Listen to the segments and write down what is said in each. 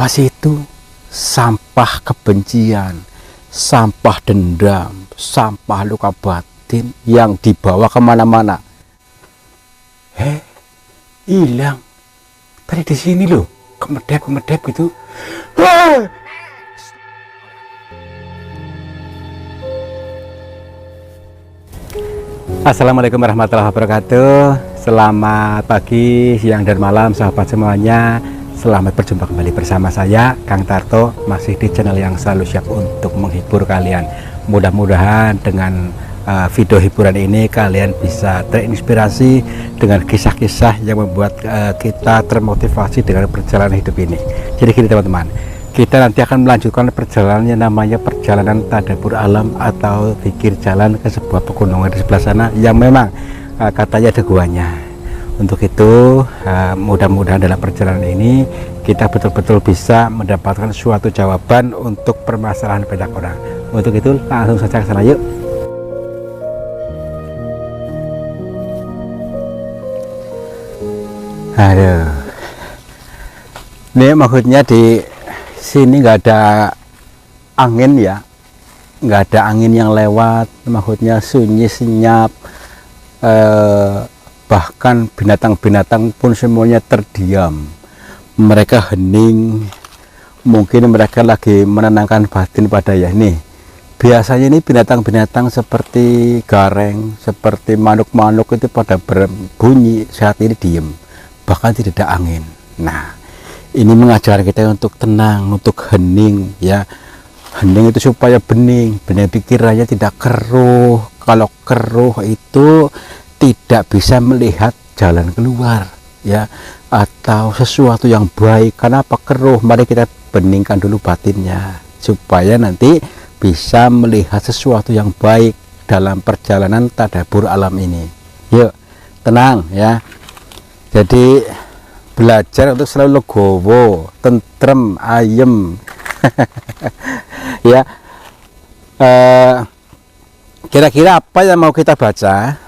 Apa sih itu? Sampah kebencian, sampah dendam, sampah luka batin yang dibawa kemana-mana. Hilang. Tadi di sini loh, kemedep gitu. Assalamualaikum warahmatullahi wabarakatuh. Selamat pagi, siang, dan malam sahabat semuanya. Selamat berjumpa kembali bersama saya, Kang Tarto, masih di channel yang selalu siap untuk menghibur kalian. Mudah-mudahan dengan video hiburan ini kalian bisa terinspirasi dengan kisah-kisah yang membuat kita termotivasi dengan perjalanan hidup ini. Jadi gini teman-teman, kita nanti akan melanjutkan perjalanan yang namanya perjalanan tadabbur alam atau pikir jalan ke sebuah pegunungan di sebelah sana yang memang katanya ada guanya. Untuk itu mudah-mudahan dalam perjalanan ini kita betul-betul bisa mendapatkan suatu jawaban untuk permasalahan banyak orang. Untuk itu langsung saja ke sana yuk. Aduh, ini maksudnya di sini nggak ada angin ya, nggak ada angin yang lewat, maksudnya sunyi senyap, bahkan binatang-binatang pun semuanya terdiam, mereka hening. Mungkin mereka lagi menenangkan batin pada ya. Nih biasanya ini binatang-binatang seperti gareng, seperti manuk-manuk itu pada berbunyi, saat ini diem, bahkan tidak ada angin. Nah, ini mengajar kita untuk tenang, untuk hening ya. Hening itu supaya bening pikirannya tidak keruh. Kalau keruh itu tidak bisa melihat jalan keluar ya, atau sesuatu yang baik. Kenapa keruh? Mari kita beningkan dulu batinnya supaya nanti bisa melihat sesuatu yang baik dalam perjalanan tadabbur alam ini. Yuk, tenang ya. Jadi belajar untuk selalu legowo, tentrem, ayem. Ya, kira-kira apa yang mau kita baca?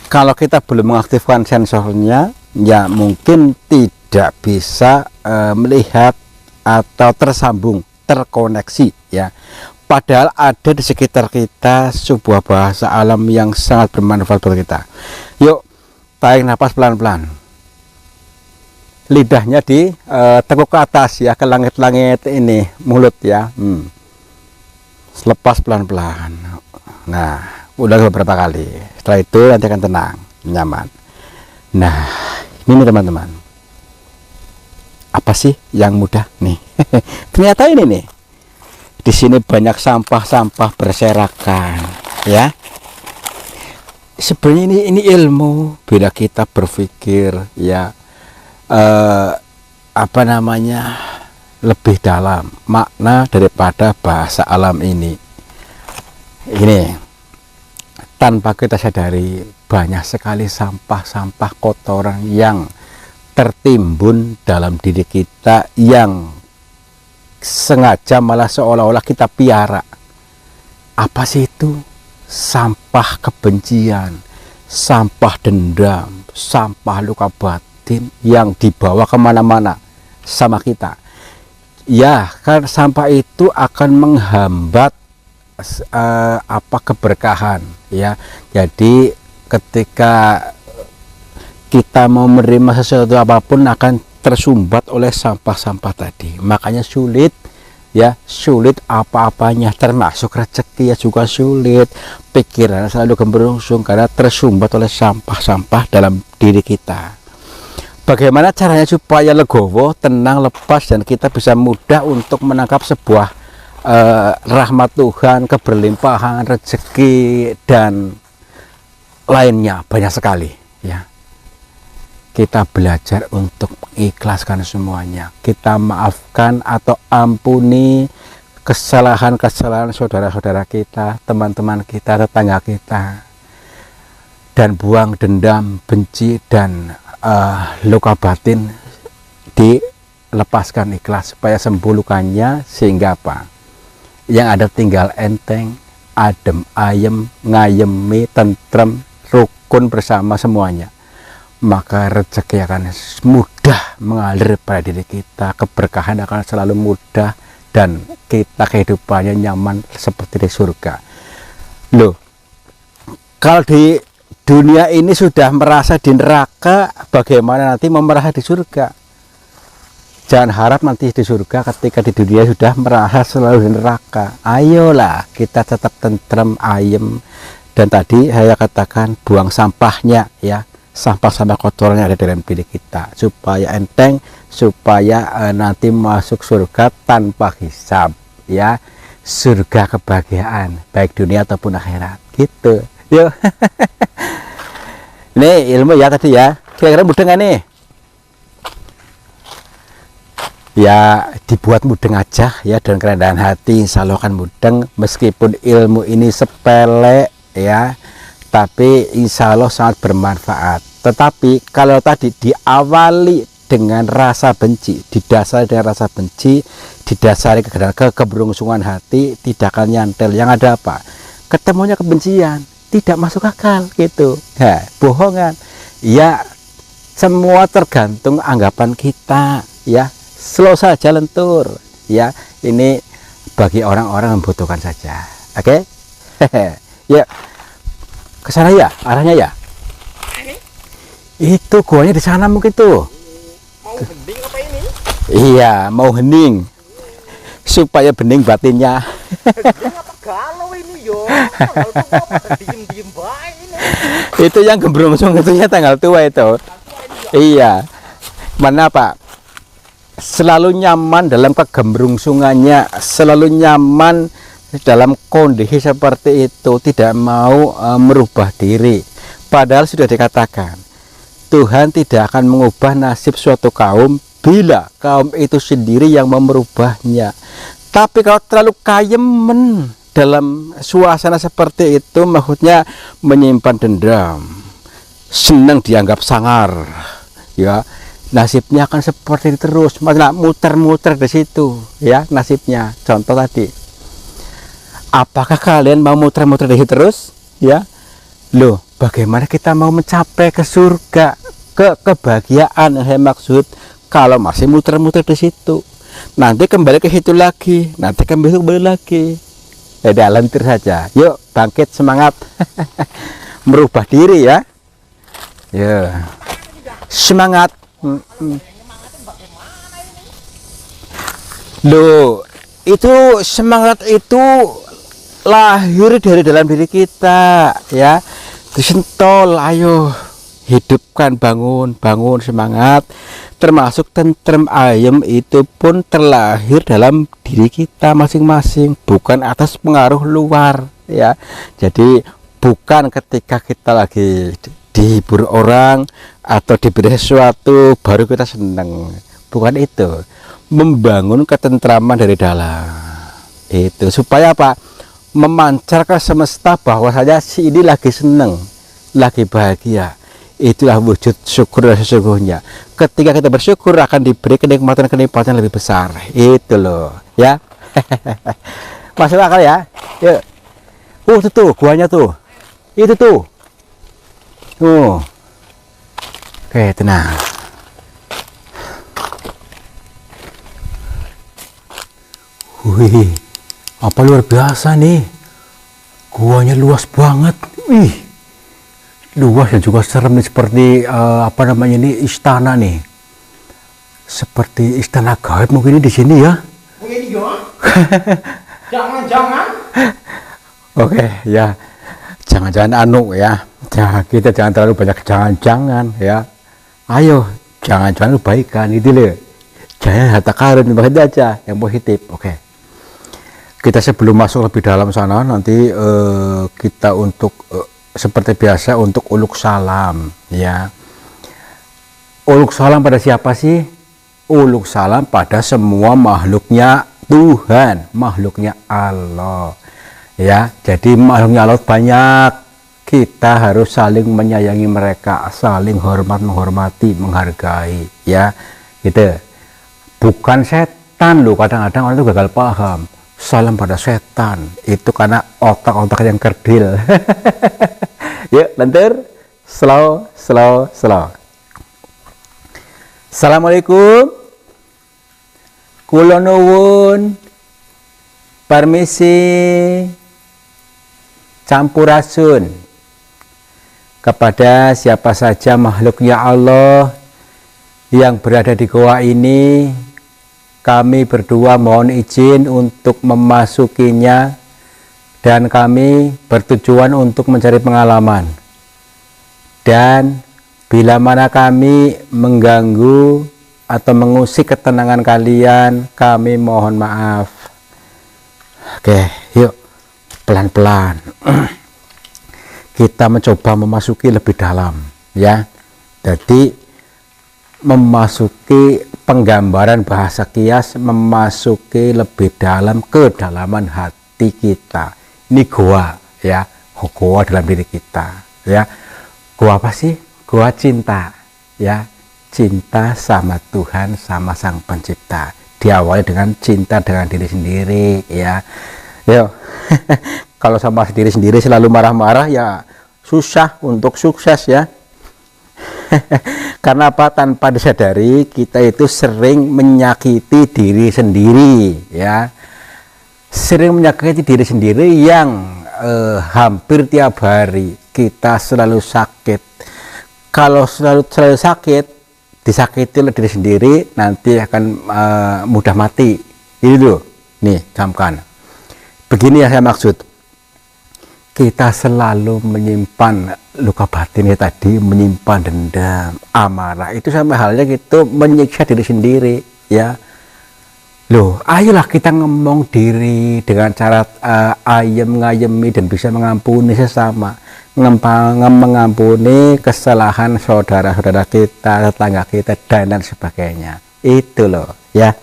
Kalau kita belum mengaktifkan sensornya, ya mungkin tidak bisa melihat atau tersambung, terkoneksi ya. Padahal ada di sekitar kita sebuah bahasa alam yang sangat bermanfaat buat kita. Yuk, tarik nafas pelan-pelan, lidahnya di tekuk ke atas ya, ke langit-langit ini mulut ya. Lepas pelan-pelan. Nah, udah beberapa kali. Setelah itu nanti akan tenang, nyaman. Nah, ini teman-teman, apa sih yang mudah nih? Ternyata ini nih, di sini banyak sampah-sampah berserakan ya. Sebenarnya ini ilmu bila kita berpikir ya, apa namanya, lebih dalam makna daripada bahasa alam ini. Ini tanpa kita sadari banyak sekali sampah-sampah kotoran yang tertimbun dalam diri kita, yang sengaja malah seolah-olah kita piara. Apa sih itu? Sampah kebencian, sampah dendam, sampah luka batin yang dibawa kemana-mana sama kita ya. Kan sampah itu akan menghambat keberkahan ya. Jadi ketika kita mau menerima sesuatu apapun akan tersumbat oleh sampah-sampah tadi. Makanya sulit ya, sulit apa-apanya, termasuk rezeki ya juga sulit. Pikiran selalu gemerungsung karena tersumbat oleh sampah-sampah dalam diri kita. Bagaimana caranya supaya legowo, tenang, lepas, dan kita bisa mudah untuk menangkap sebuah rahmat Tuhan, keberlimpahan, rezeki, dan lainnya banyak sekali ya. Kita belajar untuk mengikhlaskan semuanya. Kita maafkan atau ampuni kesalahan-kesalahan saudara-saudara kita, teman-teman kita, tetangga kita, dan buang dendam, benci, dan luka batin, dilepaskan ikhlas supaya sembuh lukanya. Sehingga apa? Yang ada tinggal enteng, adem, ayem, ngayemi, tentrem, rukun bersama semuanya. maka rezeki akan mudah mengalir pada diri kita, keberkahan akan selalu mudah, dan kita kehidupannya nyaman seperti di surga. Loh, kalau di dunia ini sudah merasa di neraka, bagaimana nanti mau merasa di surga? Jangan harap nanti di surga ketika di dunia sudah merasa selalu di neraka. Ayolah kita tetap tentrem, ayem. Dan tadi saya katakan buang sampahnya ya, sampah-sampah kotoran yang ada dalam diri kita, supaya enteng, supaya nanti masuk surga tanpa hisab ya, surga kebahagiaan baik dunia ataupun akhirat gitu. Yuk. Ini ilmu ya tadi ya, kira-kira mudah nggak nih? Ya dibuat mudeng aja ya, dan kerendahan hati insya Allah akan mudeng, meskipun ilmu ini sepele ya, tapi insya Allah sangat bermanfaat. Tetapi kalau tadi diawali dengan rasa benci, didasari dengan rasa benci, didasari keberungsungan hati, tidak akan nyantel. Yang ada apa? Ketemunya kebencian, tidak masuk akal gitu. Ya, bohongan. Ya, semua tergantung anggapan kita ya. Slow saja, lentur ya. Ini bagi orang-orang yang membutuhkan saja. Oke? Ya. Ke sana ya, arahnya ya. Itu guanya di sana mungkin tuh. Mau hening apa ini? Iya, mau hening supaya bening batinnya. Apa galau ini yo? Tanggal tua pada diem-diem baik ini. Itu yang gembrungsung itu ya, tanggal tua itu. Iya. Mana Pak? Selalu nyaman dalam kegembrungsungannya, selalu nyaman dalam kondisi seperti itu, tidak mau merubah diri. Padahal sudah dikatakan Tuhan tidak akan mengubah nasib suatu kaum bila kaum itu sendiri yang mau merubahnya. Tapi kalau terlalu kayemen dalam suasana seperti itu, maksudnya menyimpan dendam, senang dianggap sangar ya, nasibnya akan seperti itu terus, malah muter-muter di situ ya nasibnya. Contoh tadi, apakah kalian mau muter-muter di situ terus ya? Loh, bagaimana kita mau mencapai ke surga, ke kebahagiaan yang saya maksud, kalau masih muter-muter di situ? Nanti kembali ke situ lagi, nanti kembali lagi. Ya, lentir saja. Yuk, bangkit, semangat. Merubah diri ya. Ya. Semangat. Loh, itu semangat itu lahir dari dalam diri kita ya, disentol. Ayo hidupkan, bangun semangat, termasuk tentrem ayem itu pun terlahir dalam diri kita masing-masing, bukan atas pengaruh luar ya. Jadi bukan ketika kita lagi dihibur orang atau diberi sesuatu baru kita senang, bukan itu. Membangun ketentraman dari dalam itu, supaya apa? Memancarkan semesta bahwa saja si ini lagi seneng, lagi bahagia. Itulah wujud syukur dan sesungguhnya. Ketika kita bersyukur akan diberi kenikmatan-kenikmatan lebih besar. Itu loh ya. Masuk akal ya. Yuk. Itu tuh guanya tuh. Itu tuh. Tuh. Oke, tenang. Wih, apa luar biasa nih. Guanya luas banget. Wih, luas dan juga serem nih, seperti apa namanya ini, istana nih. Seperti istana gaib mungkin di sini ya. Mungkin ya. Jangan-jangan. Oke, ya. Jangan-jangan anu ya. Kita jangan terlalu banyak jangan-jangan ya. Ayo, jangan-jangan kebaikan itu loh. Jangan harta karun, begitu aja yang positif. Oke. Kita sebelum masuk lebih dalam sana, nanti kita untuk seperti biasa untuk uluk salam ya. Uluk salam pada siapa sih? Uluk salam pada semua makhluknya Tuhan, makhluknya Allah ya. Jadi makhluknya Allah banyak, kita harus saling menyayangi mereka, saling menghormati, menghargai ya gitu. Bukan setan loh, kadang-kadang orang itu gagal paham. Salam pada setan itu karena otak-otak yang kerdil. Yuk, lentur, slow. Assalamualaikum. Kula nuwun permisi campurasun kepada siapa saja makhluknya Allah yang berada di goa ini. Kami berdua mohon izin untuk memasukinya dan kami bertujuan untuk mencari pengalaman. Dan bila mana kami mengganggu atau mengusik ketenangan kalian, kami mohon maaf. Oke, yuk pelan-pelan kita mencoba memasuki lebih dalam, ya. Jadi memasuki penggambaran bahasa kias, memasuki lebih dalam kedalaman hati kita. Ini goa, ya, goa dalam diri kita, ya. Goa apa sih? Goa cinta, ya. Cinta sama Tuhan, sama Sang Pencipta. Diawali dengan cinta dengan diri sendiri, ya. Yo, kalau sama diri sendiri selalu marah-marah, ya susah untuk sukses, ya. Karena apa? Tanpa disadari kita itu sering menyakiti diri sendiri, ya. Sering menyakiti diri sendiri yang hampir tiap hari kita selalu sakit. Kalau selalu sakit, disakiti oleh diri sendiri, nanti akan mudah mati. Ini loh, nih camkan. Begini yang saya maksud. Kita selalu menyimpan luka batinnya tadi, menyimpan dendam, amarah. Itu sama halnya gitu menyiksa diri sendiri, ya. Loh, ayolah kita ngomong diri dengan cara ayem ngayemi dan bisa mengampuni sesama. Mengampuni kesalahan saudara-saudara kita, tetangga kita, dan lain sebagainya. Itu loh, ya.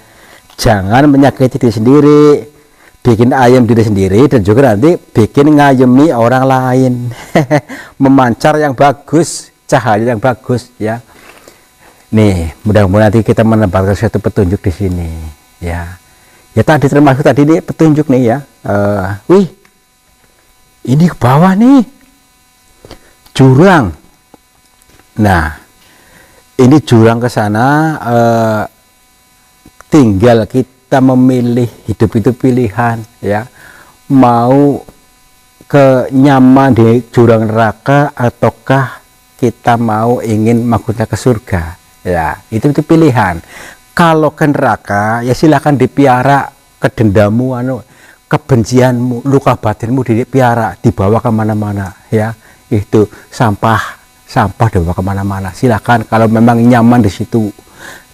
Jangan menyakiti diri sendiri, bikin ayam diri sendiri, dan juga nanti bikin ngayemi orang lain. Memancar yang bagus, cahaya yang bagus, ya. Nih, mudah-mudahan nanti kita mendapatkan suatu petunjuk di sini, ya. Ya tadi termasuk tadi nih petunjuk nih, ya. Wih, ini ke bawah nih. Jurang. Nah, ini jurang ke sana, tinggal kita memilih. Hidup itu pilihan, ya. Mau nyaman di jurang neraka ataukah kita mau ingin maksudnya ke surga, ya. Itu pilihan. Kalau ke neraka, ya silakan dipiara kedendammu, kebencianmu, luka batinmu dipiara, dibawa kemana-mana, ya. Itu sampah dibawa kemana-mana. Silakan kalau memang nyaman di situ.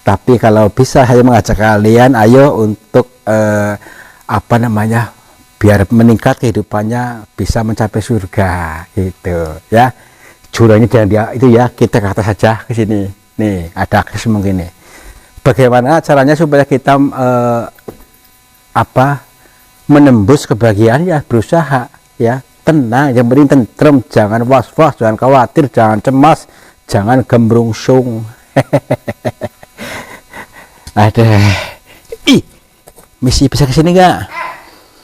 Tapi kalau bisa saya mengajak kalian, ayo untuk biar meningkat kehidupannya, bisa mencapai surga, gitu, ya. Jurangnya jangan dia itu, ya, kita ke atas saja ke sini. Nih ada akses mungkin nih. Bagaimana caranya supaya kita menembus kebahagiaan? Ya berusaha, ya. Tenang, yang penting tentrem, jangan was-was, jangan khawatir, jangan cemas, jangan gembrungsung. Ada, misi bisa ke sini nggak?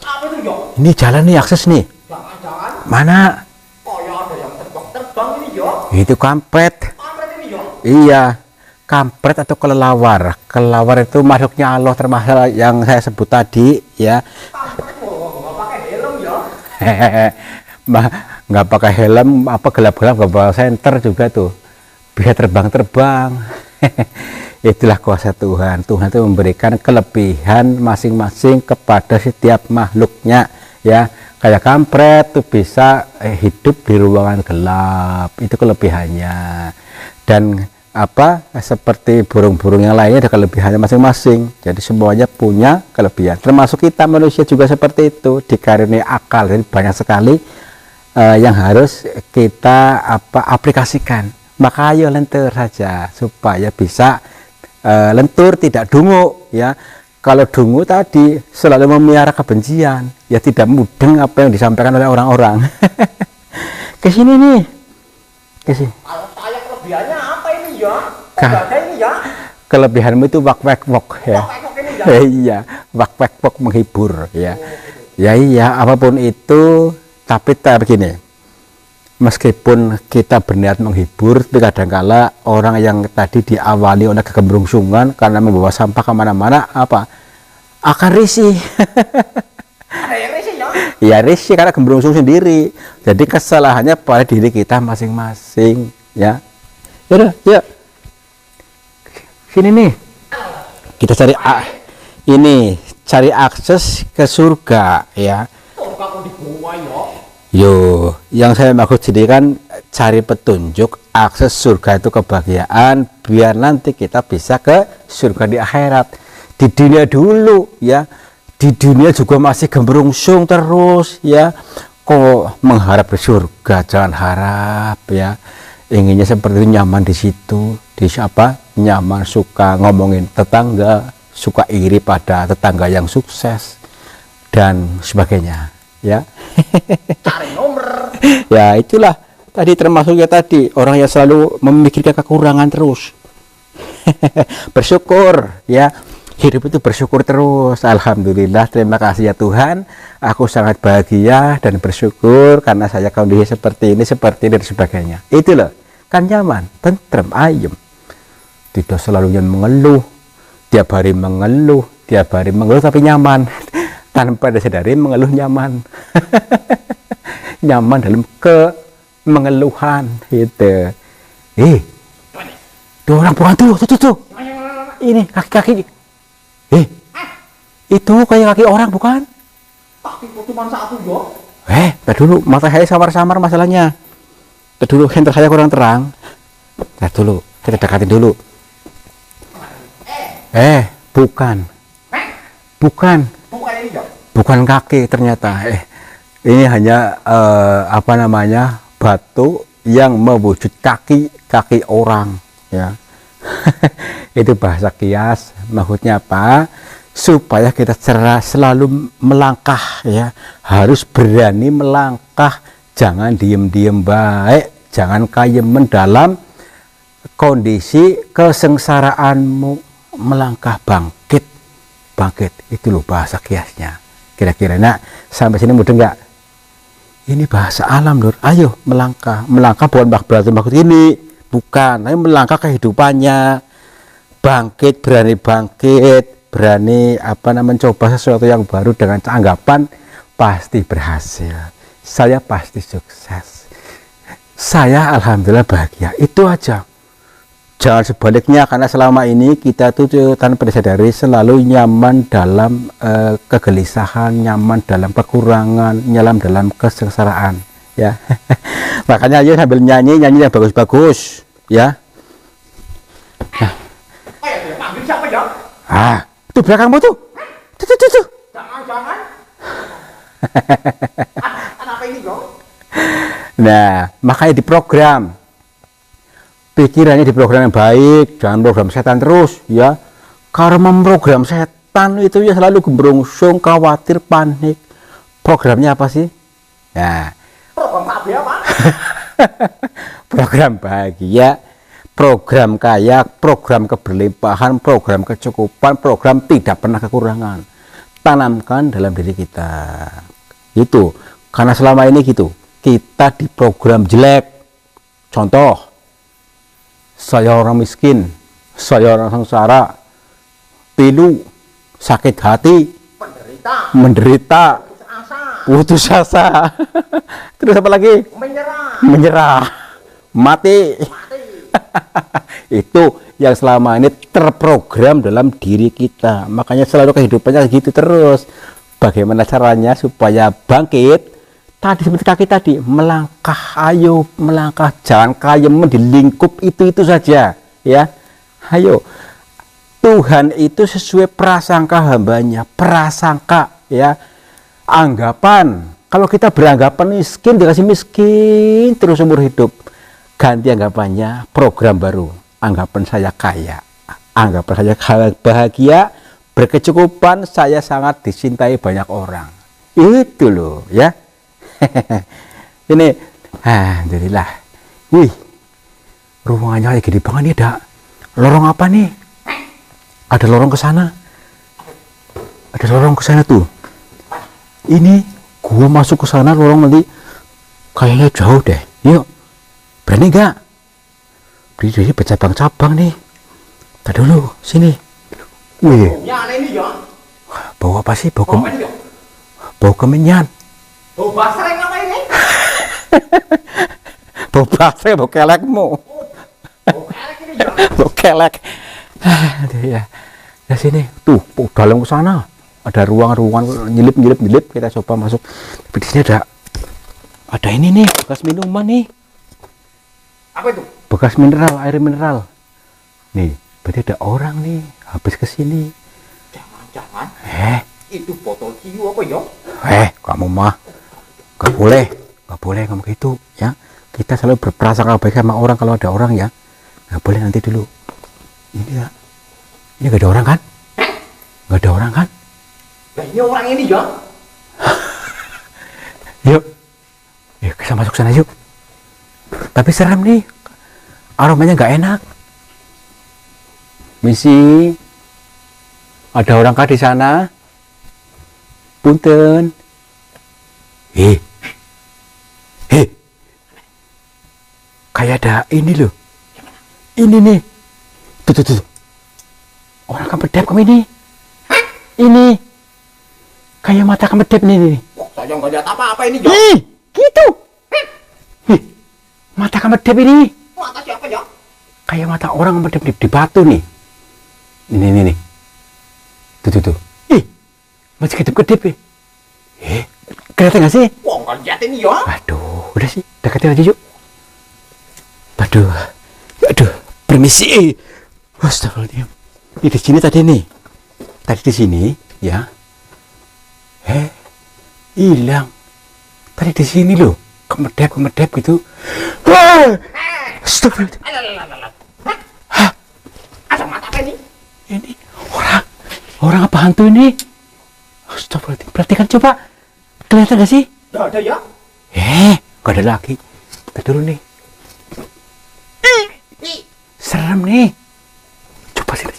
Apa itu, Yo? Ini jalan nih, akses nih. Jangan-jangan. Mana? Oh ya, ada yang terbang ini, Yo. Itu kampret. Kampret ini, Yo. Iya, kampret atau kelelawar. Kelelawar itu makhluknya Allah, termasuk yang saya sebut tadi, ya. Kampret, nggak pakai helm, Yo. Nggak pakai helm, gelap-gelap, nggak bawa senter juga tuh, bisa terbang-terbang. Itulah kuasa Tuhan. Tuhan itu memberikan kelebihan masing-masing kepada setiap makhluknya, ya. Kayak kampret tuh bisa hidup di ruangan gelap, itu kelebihannya. Dan seperti burung-burung yang lainnya ada kelebihannya masing-masing. Jadi semuanya punya kelebihan, termasuk kita manusia juga seperti itu, dikaruniai akal. Jadi banyak sekali yang harus kita aplikasikan. Maka ayo lentur saja supaya bisa lentur, tidak dungu, ya. Kalau dungu tadi selalu memelihara kebencian, ya tidak mudeng apa yang disampaikan oleh orang-orang. Ke sini nih, ke sini. Kalau saya kelebihannya apa ini, ya? Ada ini, ya? Kelebihanmu itu wak-wak-wok, ya. Wak-wak ini, ya? Iya, wak-wak-wok menghibur, ya. Ya iya, apapun itu, tapi begini. meskipun kita berniat menghibur, tapi kadangkala orang yang tadi diawali oleh kegembrungsungan karena membawa sampah kemana-mana akan risih. Ada yang risih ya? Ya risih karena gembrungsung sendiri. Jadi kesalahannya pada diri kita masing-masing, ya. Yaudah, yuk. Sini nih. Kita cari cari akses ke surga, ya. Surga kok di bawah ya? Yo, yang saya maksud sini kan cari petunjuk akses surga itu kebahagiaan biar nanti kita bisa ke surga di akhirat. Di dunia dulu, ya. Di dunia juga masih gembrungsung terus, ya. Kok mengharap ke surga, jangan harap, ya. Inginnya seperti itu, nyaman di situ, nyaman, suka ngomongin tetangga, suka iri pada tetangga yang sukses dan sebagainya, ya. Cari nomor. Ya itulah tadi, termasuknya tadi orang yang selalu memikirkan kekurangan terus. Bersyukur, ya. Hidup itu bersyukur terus. Alhamdulillah, terima kasih ya Tuhan, aku sangat bahagia dan bersyukur karena saya kondisi seperti ini dan sebagainya. Itu loh, kan nyaman, tentrem, ayem. Tidak selalu mengeluh, tiap hari mengeluh tapi nyaman. Tanpa disadari mengeluh nyaman. Nyaman dalam mengeluhan gitu. Tuh orang bukan tuh. Ini kaki. Itu kayak kaki orang bukan? Kakiku cuma satu ya. Tar dulu, mata saya samar-samar masalahnya. Tar dulu, handphone saya kurang terang. Tar dulu, kita dekatin dulu. Bukan. Bukan kaki ternyata. Ini hanya batu yang mewujud kaki orang, ya. Itu bahasa kias, maksudnya apa? Supaya kita selalu melangkah, ya. Harus berani melangkah, jangan diem-diem baik, jangan kayemen dalam kondisi kesengsaraanmu, melangkah bangkit. Itu loh bahasa kiasnya. Kira-kira, nah, sampai sini mudah nggak? Ini bahasa alam, Lur. Ayo melangkah bukan berarti maksud ini, bukan. Tapi melangkah kehidupannya, berani mencoba sesuatu yang baru dengan anggapan pasti berhasil. Saya pasti sukses. Saya alhamdulillah bahagia. Itu aja. Jangan sebaliknya, karena selama ini kita tuh tanpa disadari selalu nyaman dalam kegelisahan, nyaman dalam kekurangan, nyaman dalam kesengsaraan, ya. Makanya ayo sambil nyanyi yang bagus-bagus, ya. Panggil siapa ya? Itu belakangmu tuh. Tuh. Jangan. Kenapa ini ya? Nah, makanya diprogram. Pikirannya di program yang baik, jangan program setan terus, ya. Karena memprogram setan itu ya selalu gembrungsung, khawatir, panik. Programnya apa sih? Ya. Program bahagia apa? Program bahagia, program kaya, program keberlimpahan, program kecukupan, program tidak pernah kekurangan. Tanamkan dalam diri kita. Itu. Karena selama ini gitu, kita diprogram jelek. Contoh, saya orang miskin, saya orang sengsara, pilu, sakit hati, menderita, putus asa. Terus apa lagi? Menyerah, mati. Itu yang selama ini terprogram dalam diri kita. Makanya selalu kehidupannya gitu terus. Bagaimana caranya supaya bangkit? Tadi seperti kaki tadi, melangkah, ayo melangkah, jangan kayemen di lingkup itu saja, ya. Ayo, Tuhan itu sesuai prasangka hambanya, prasangka, ya. Anggapan, kalau kita beranggapan miskin, dikasih miskin terus umur hidup. Ganti anggapannya, program baru, anggapan saya kaya, anggapan saya bahagia, berkecukupan, saya sangat dicintai banyak orang. Itu loh, ya. Ini alhamdulillah. Wih, ruangannya kayak gede banget nih. Ada lorong apa nih? Ada lorong ke sana. Ada lorong ke sana tuh. Ini gua masuk ke sana, lorong nanti kayaknya jauh deh. Yuk, berani nggak? Berdiri bercabang-cabang nih. Tadi dulu, sini. Wih, Ya ini ya. bau apa sih? Apa ini ya? Bau kemenyan. Oh, basreng apa ini? Bau basre, bau kelekmu. Oh, elek ini ya. Bau kelek. Aduh, ya. Ya sini, tuh, dalam ke sana. Ada ruang-ruang nyelip. Kita coba masuk. Tapi di sini ada ini nih, bekas minuman nih. Apa itu? Bekas mineral, air mineral. Nih, berarti ada orang nih, habis ke sini. Jangan-jangan itu botol ciu apa ya? Kamu mah nggak boleh ngomong gitu ya. Kita selalu berprasangka baik sama orang kalau ada orang ya. Nggak boleh, nanti dulu. Ini ya, ini nggak ada orang kan? Nggak ada orang kan? Nah, ini orang ini ya. Yuk, kita masuk sana yuk. Tapi serem nih, aromanya nggak enak. Misi, ada orang kah di sana? Punten. Kayak ada ini loh. Ini nih. Tuh. Orang kemedep kami ini. Ini. Kayak mata kemedep nih. Wah, saya nggak lihat apa-apa ini ya. Gitu. Mata kemedep ini. Mata siapa ya? Kayak mata orang kemedep di batu nih. Ini. Tuh. Masih kedip-kedip ya. Kelihatan nggak sih? Wah, nggak lihat ini ya. Aduh, udah sih, deketin aja yuk. Aduh, permisi. Astagfirullahaladzim. Ini di sini tadi nih. Tadi di sini, ya. Hilang. Tadi di sini loh, kemedep gitu. Astagfirullahaladzim. Hah? Ada mata apa ini? Ini orang apa hantu ini? Astagfirullahaladzim. Perhatikan coba. Kelihatan gak sih? Nggak ada ya. Gak ada lagi. Kita dulu nih. Serem nih. Coba sini.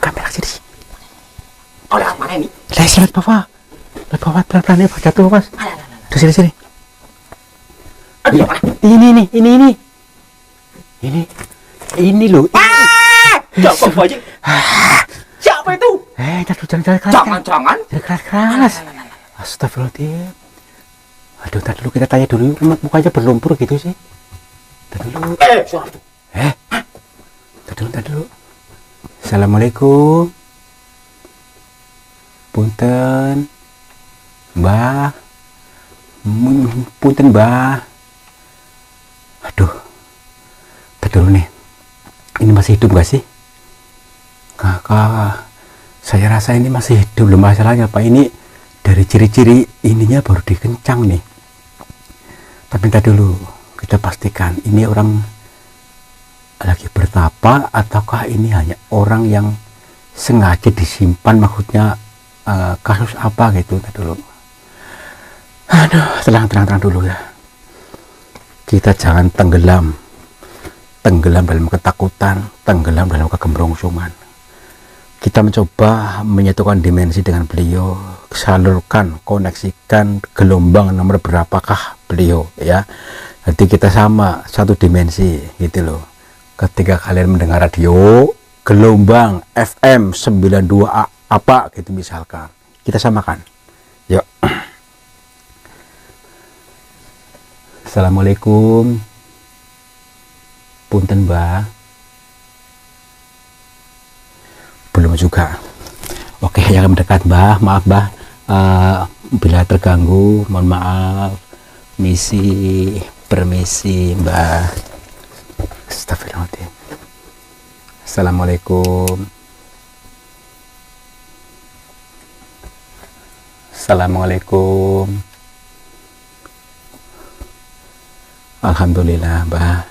Kamera sini. Oh, lewat mana ini? Lihat bawah. Pelan-pelan nih, jatuh mas. Tuh sini. Aduh, mana? Ini loh. Siapa aja? Siapa itu? Jangan keras. Jangan-jangan. Jangan keras. Astagfirullahaladzim. Aduh, ntar dulu kita tanya dulu. Mukanya berlumpur gitu sih. Ntar dulu. Suara itu. Ntar dulu. Assalamualaikum. Punten. Mbah. Punten, Mbah. Aduh. Ntar dulu nih. Ini masih hidup gak sih? Kakak. Saya rasa ini masih hidup. Belum masalahnya Pak. Ini dari ciri-ciri ininya baru dikencang nih. Tapi ntar dulu kita pastikan ini orang lagi bertapa ataukah ini hanya orang yang sengaja disimpan, maksudnya kasus apa gitu. Ntar dulu. Aduh, tenang dulu ya. Kita jangan tenggelam dalam ketakutan, tenggelam dalam kegembrongsungan. Kita mencoba menyatukan dimensi dengan beliau, salurkan, koneksikan gelombang nomor berapakah beliau ya. Jadi kita sama satu dimensi gitu loh. Ketika kalian mendengar radio gelombang FM 92 apa gitu misalkan, kita samakan. Yuk. Assalamualaikum. Punten, Mbak. Belum juga. Oke, yang mendekat, Mbah. Maaf, Mbah. Bila terganggu, mohon maaf. Permisi, Mbah. Astagfirullahaladzim. Assalamualaikum. Alhamdulillah, Mbah.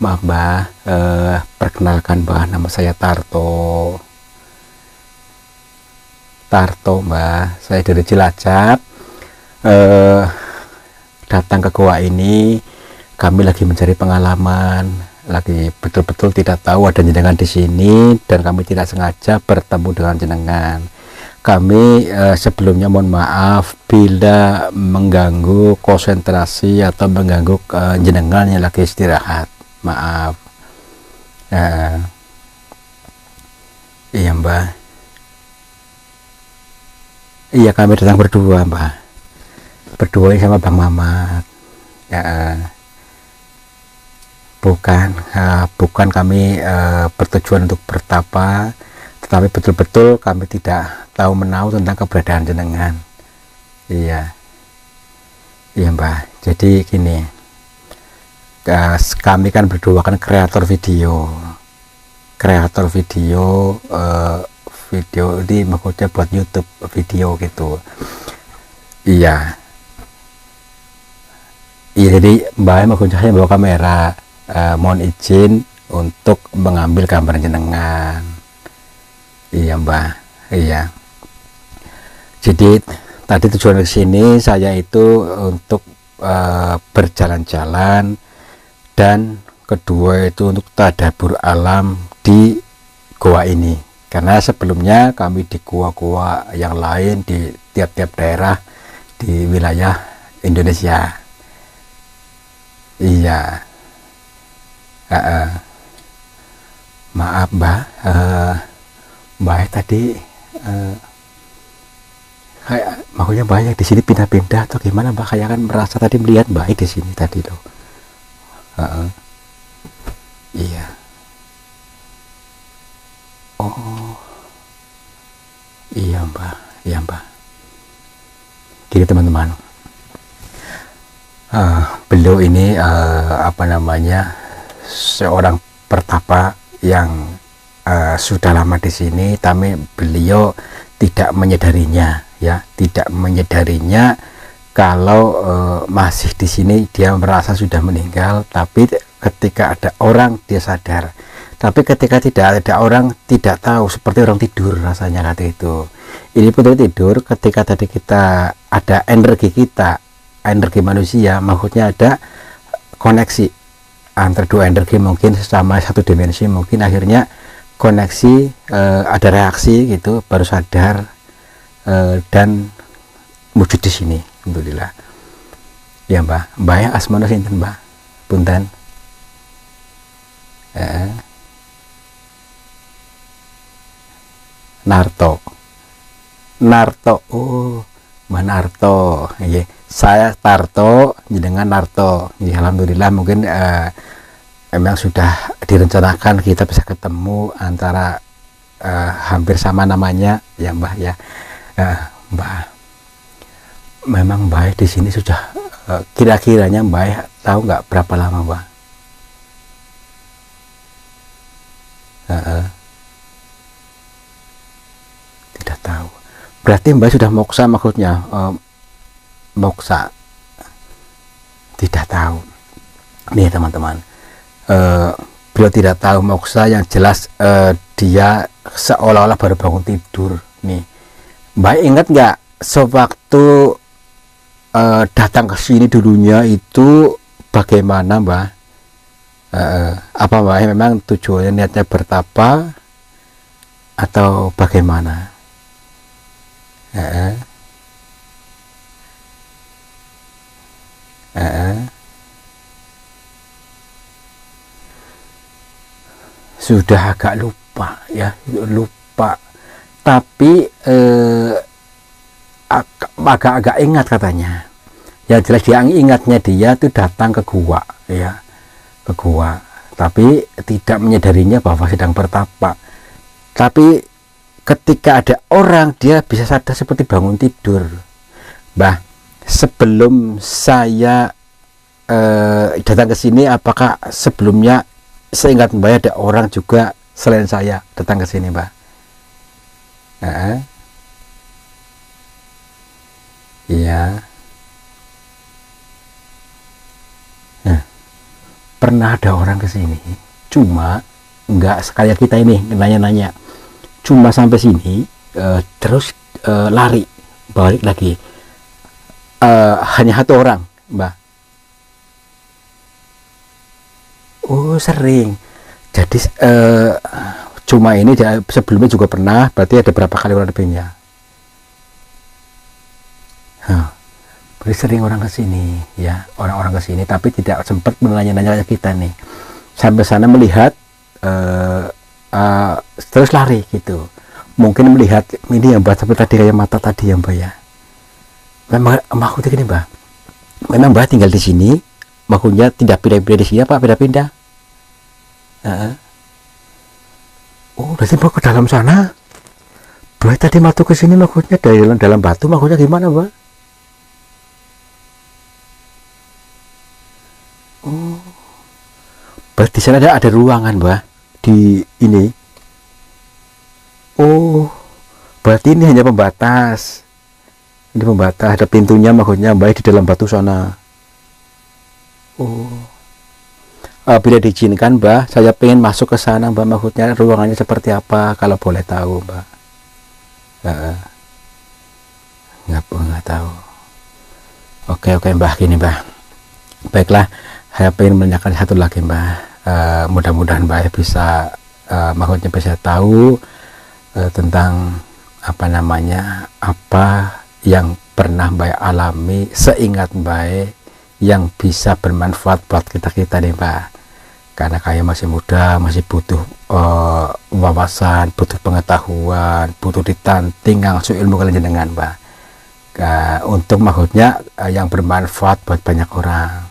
Maaf, Mbah, perkenalkan, Mbah, nama saya Tarto, Mbah. Saya dari Cilacap. Datang ke gua ini, kami lagi mencari pengalaman, lagi betul-betul tidak tahu ada jenengan di sini, dan kami tidak sengaja bertemu dengan jenengan. Kami sebelumnya mohon maaf bila mengganggu konsentrasi atau mengganggu jenengan yang lagi istirahat, maaf. Iya Mbak, iya kami datang berdua Mbak, berdua sama Bang Mamat ya. Bukan kami bertujuan untuk bertapa, tetapi betul-betul kami tidak tahu menahu tentang keberadaan jenengan. Iya Mbak, jadi gini, kami kan berdua kan kreator video video ini maksudnya buat YouTube video gitu. Iya jadi Mbak maksudnya saya bawa kamera, mohon izin untuk mengambil gambar jenengan. Iya Mbak, iya. Jadi tadi tujuan ke sini saya itu untuk berjalan-jalan, dan kedua itu untuk tadabbur alam di goa ini, karena sebelumnya kami di goa-goa yang lain di tiap-tiap daerah di wilayah Indonesia. Iya. Maaf Mbak, Mbak tadi kayak makanya banyak di sini pindah-pindah atau gimana Mbak? Kayak kan merasa tadi melihat Mbak di sini tadi loh. Iya. Oh iya Mbak, iya Mbak. Gini teman-teman, beliau ini apa namanya, seorang pertapa yang sudah lama di sini, tapi beliau tidak menyadarinya ya, tidak menyadarinya kalau masih di sini dia merasa sudah meninggal. Tapi ketika ada orang dia sadar, tapi ketika tidak ada orang tidak tahu, seperti orang tidur rasanya kata itu. Ini betul tidur ketika tadi kita ada energi kita, energi manusia, maksudnya ada koneksi antara dua energi, mungkin sama satu dimensi, mungkin akhirnya koneksi, ada reaksi gitu, baru sadar dan wujud di sini. Alhamdulillah ya Mbak. Mbak ya asmana sinten Mbak? Punten. Narto. Oh Mbak Narto. Nggih. Saya Tarto, jenengan Narto. Nggih, alhamdulillah mungkin memang sudah direncanakan kita bisa ketemu antara hampir sama namanya ya Mbak ya. Mbak, memang Mbak di sini sudah kira-kiranya Mbak tahu nggak berapa lama Mbak? Tidak tahu. Berarti Mbak sudah moksa, maksudnya moksa. Tidak tahu. Nih teman-teman, beliau tidak tahu moksa, yang jelas dia seolah-olah baru bangun tidur. Nih Mbak ingat nggak sewaktu datang ke sini dulunya itu bagaimana Mbak? Apa Mbak memang tujuannya niatnya bertapa atau bagaimana? Sudah agak lupa ya, lupa, tapi agak-agak ingat katanya. Ya jelas dia ingatnya, dia tuh datang ke gua ya, ke gua, tapi tidak menyadarinya bahwa sedang bertapa. Tapi ketika ada orang dia bisa sadar seperti bangun tidur. Bah, sebelum saya datang ke sini, apakah sebelumnya seingat Mbak ada orang juga selain saya datang ke sini Mbak? Iya. Nah, pernah ada orang ke sini, cuma enggak sekaya kita ini nanya-nanya, cuma sampai sini terus lari balik lagi. Hanya satu orang Mbak. Oh sering. Jadi cuma ini sebelumnya juga pernah, berarti ada berapa kali orang lebihnya. Berarti sering orang ke sini ya, orang-orang ke sini tapi tidak sempat menanya-nanya kita nih. Sampai sana melihat terus lari gitu. Mungkin melihat ini yang Mbak seperti tadi kayak mata tadi yang Mbak ya. Memang maksudnya gini Mbak. Memang Mbak tinggal di sini, maksudnya tidak pindah-pindah di sini apa pindah-pindah? Oh, berarti Mbak ke dalam sana. Berarti tadi masuk ke sini maksudnya dari dalam batu maksudnya gimana Mbak? Oh, berarti di sana ada ruangan Mbak di ini. Oh, berarti ini hanya pembatas. Ini pembatas, ada pintunya maksudnya Mbak di dalam batu sana. Oh, bila diizinkan Mbak, saya pengen masuk ke sana Mbak, maksudnya ruangannya seperti apa kalau boleh tahu Mbak? Nggak tahu. Oke Mbak, gini Mbak. Baiklah, saya pengen menanyakan satu lagi Mbak. Mudah-mudahan Mbak bisa maksudnya bisa tahu tentang apa yang pernah Mbak alami seingat Mbak yang bisa bermanfaat buat kita nih Mbak, karena kayak masih muda, masih butuh wawasan, butuh pengetahuan, butuh ditanting langsung ilmu kalian jenengan Mbak, untuk maksudnya yang bermanfaat buat banyak orang.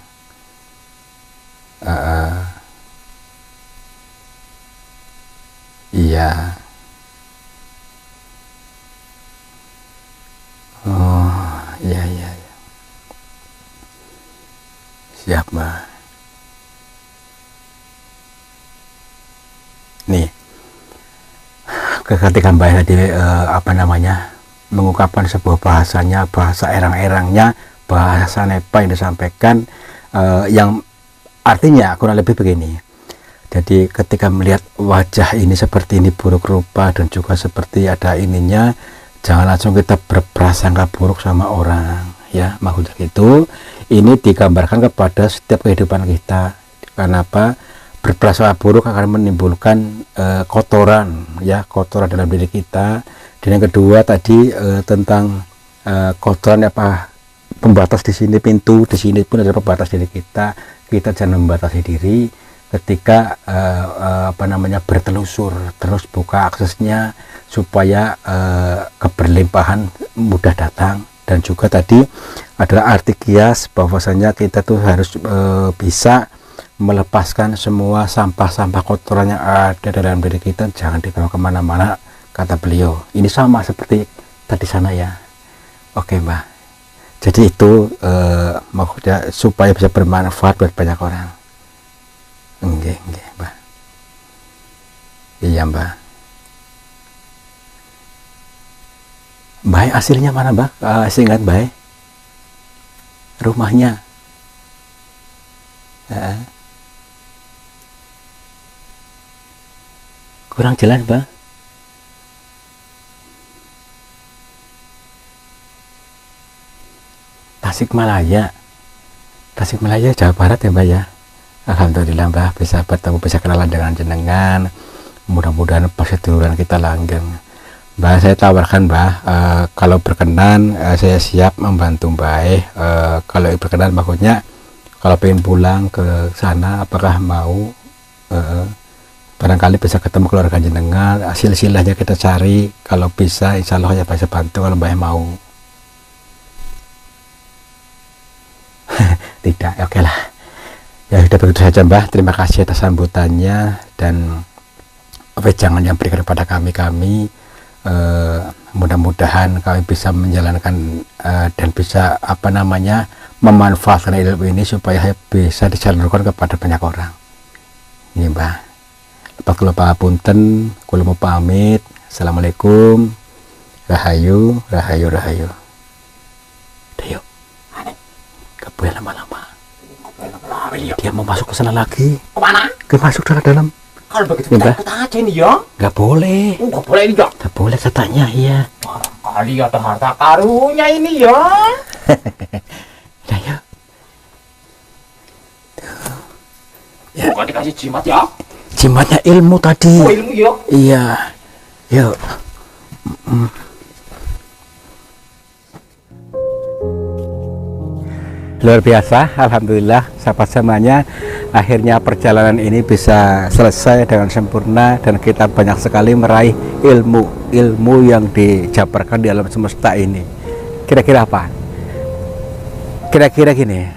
Iya. Oh, iya. Siap Mbak. Nih, ketika Mbak tadi mengungkapkan sebuah bahasanya, bahasa erang-erangnya, bahasa Nepa yang disampaikan, yang artinya kurang lebih begini. Jadi ketika melihat wajah ini seperti ini buruk rupa dan juga seperti ada ininya, jangan langsung kita berprasangka buruk sama orang ya. Maksudnya itu ini digambarkan kepada setiap kehidupan kita. Kenapa? Berprasangka buruk akan menimbulkan kotoran ya, kotoran dalam diri kita. Dan yang kedua tadi tentang kotoran pembatas di sini, pintu di sini pun ada pembatas diri kita. Kita jangan membatasi diri ketika bertelusur, terus buka aksesnya supaya keberlimpahan mudah datang. Dan juga tadi adalah arti kias bahwasanya kita tuh harus bisa melepaskan semua sampah-sampah kotoran yang ada dalam diri kita, jangan dibawa kemana-mana, kata beliau. Ini sama seperti tadi sana ya. Oke Mbak, jadi itu maksudnya supaya bisa bermanfaat buat banyak orang. Enggak Mbak. Iya Mbak. Mbak aslinya mana Mbak? Seingat Mbak rumahnya. Kurang jelas Mbak. Tasikmalaya, Jawa Barat ya Mbak ya. Alhamdulillah Mbak bisa bertemu, bisa kenalan dengan jenengan. Mudah-mudahan persetujuan kita langgeng. Mbak, saya tawarkan Mbak, kalau berkenan saya siap membantu Mbak. Kalau berkenan maksudnya kalau pengen pulang ke sana, apakah mau? Barangkali bisa ketemu keluarga jenengan, silsilahnya kita cari. Kalau bisa insya Allah ya bisa bantu kalau Mbak mau. Tidak, oke lah ya, sudah begitu saja Mbak. Terima kasih atas sambutannya dan wejangan yang berikan kepada kami. Mudah-mudahan kami bisa menjalankan dan bisa memanfaatkan ilmu ini supaya bisa disalurkan kepada banyak orang. Ini Mbak, lepas kula pangapunten, kula mau pamit. Assalamualaikum. Rahayu. Dayo, gak boleh lama-lama. Dia mau masuk ke sana lagi. Kemana? Masuk dalam. Kalau begitu kita ikut aja nih ya. Gak boleh. Gak boleh ini ya. Gak boleh katanya, iya. Kali ada harta karunnya ini ya. Dayo. Ya. Bukan dikasih jimat ya. Jimatnya ilmu tadi. Oh ilmu ya. Iya. Yuk. Luar biasa, alhamdulillah sahabat semuanya, akhirnya perjalanan ini bisa selesai dengan sempurna dan kita banyak sekali meraih ilmu yang dijabarkan di alam semesta ini. Kira-kira apa? Kira-kira gini.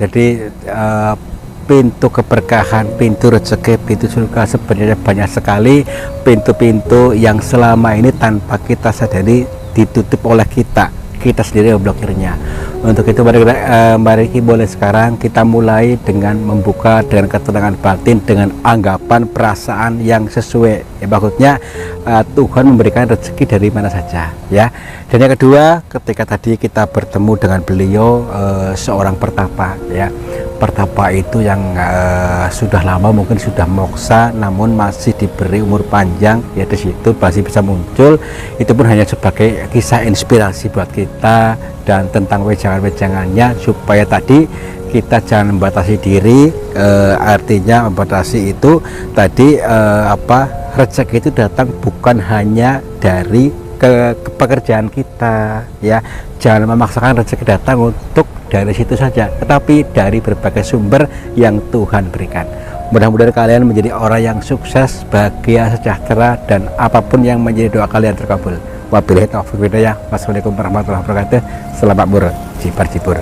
Jadi pintu keberkahan, pintu rezeki, pintu surga sebenarnya banyak sekali, pintu-pintu yang selama ini tanpa kita sadari ditutup oleh kita sendiri memblokirnya. Untuk itu mari boleh sekarang kita mulai dengan membuka dengan ketenangan batin, dengan anggapan perasaan yang sesuai ya, maksudnya Tuhan memberikan rezeki dari mana saja ya. Dan yang kedua, ketika tadi kita bertemu dengan beliau, seorang pertapa ya, pertapa itu yang sudah lama mungkin sudah moksa namun masih diberi umur panjang ya, di situ masih bisa muncul. Itu pun hanya sebagai kisah inspirasi buat kita dan tentang wejangan-wejangannya, supaya tadi kita jangan membatasi diri, artinya membatasi itu tadi rezeki itu datang bukan hanya dari pekerjaan kita ya, jangan memaksakan rezeki datang untuk dari situ saja, tetapi dari berbagai sumber yang Tuhan berikan. Mudah-mudahan kalian menjadi orang yang sukses, bahagia, sejahtera, dan apapun yang menjadi doa kalian terkabul. Wabillahi taufiq wal hidayah. Wassalamualaikum warahmatullahi wabarakatuh. Selamat berjibur.